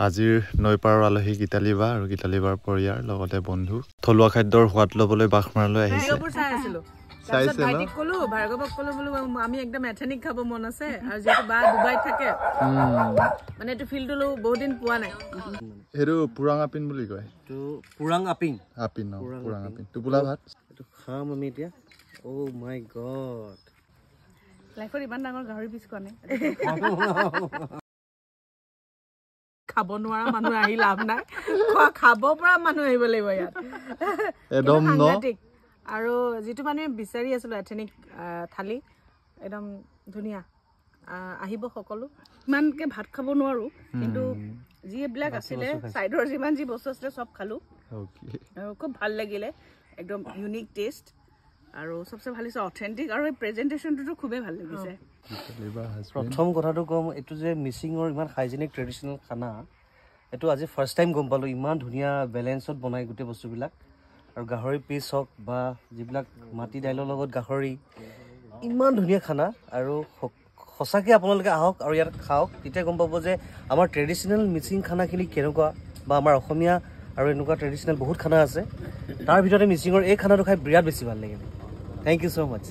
আজিৰ নৈপাৰৰ আলহী গীতালি বা আৰু গীতালি বাৰ পৰিয়াল লগতে বন্ধু থলুৱা খাদ্যৰ সোৱাদ ল'বলৈ বাখমাৰলৈ আহিছে। তাৰপিছত ভাইটিক ক'লো ভাৰ্গৱক ক'লো বোলো আমি একদম এথেনিক খাব মন আছে আৰু যিহেতু বা ডুবাইত থাকে মানে এইটো ফিল্ডটো বহুত দিন পোৱা নাই। সেইটো পুৰাং আপিন বুলি কয়। এইটো পুৰাং আপিং আপিন পুৰাং আপিন টোপোলা ভাত এইটো খাম আমি এতিয়া। অ' মাই গড, লাইফত ইমান ডাঙৰ গাহৰি পিছ খোৱা নাই। খাব নোৱাৰা মানুহ আহি লাভ নাই, খাব পৰা মানুহ আহিব লাগিব ইয়াত একদম সাংঘাতিক। আৰু যিটো মানুহে বিচাৰি আছিলো এথেনিক থালি একদম ধুনীয়া আহিব সকলো। ইমানকে ভাত খাব নোৱাৰো কিন্তু যিবিলাক আছিলে চাইডৰ যিমান যি বস্তু আছিলে চব খালো আৰু খুব ভাল লাগিলে। একদম ইউনিক টেষ্ট আৰু সবচে ভাল হৈছে অথেন্টিক আৰু এই প্ৰেজেন্টেশনটো খুবেই ভাল লাগিছে। প্ৰথম কথাটো কম, এইটো যে মিচিঙৰ ইমান হাইজেনিক ট্ৰেডিশ্যনেল খানা, এইটো আজি ফাৰ্ষ্ট টাইম গম পালোঁ। ইমান ধুনীয়া বেলেঞ্চত বনাই গোটেই বস্তুবিলাক, আৰু গাহৰি পিচ হওক বা যিবিলাক মাটি দাইলৰ লগত গাহৰি, ইমান ধুনীয়া খানা। আৰু সঁচাকৈ আপোনালোকে আহক আৰু ইয়াত খাওক, তেতিয়া গম পাব যে আমাৰ ট্ৰেডিশ্যনেল মিচিং খানাখিনি কেনেকুৱা, বা আমাৰ অসমীয়া আৰু এনেকুৱা ট্ৰেডিশ্যনেল বহুত খানা আছে, তাৰ ভিতৰতে মিচিঙৰ এই খানাটো খাই বিৰাট বেছি ভাল লাগিল। থ্যাংক ইউ সো মাচ।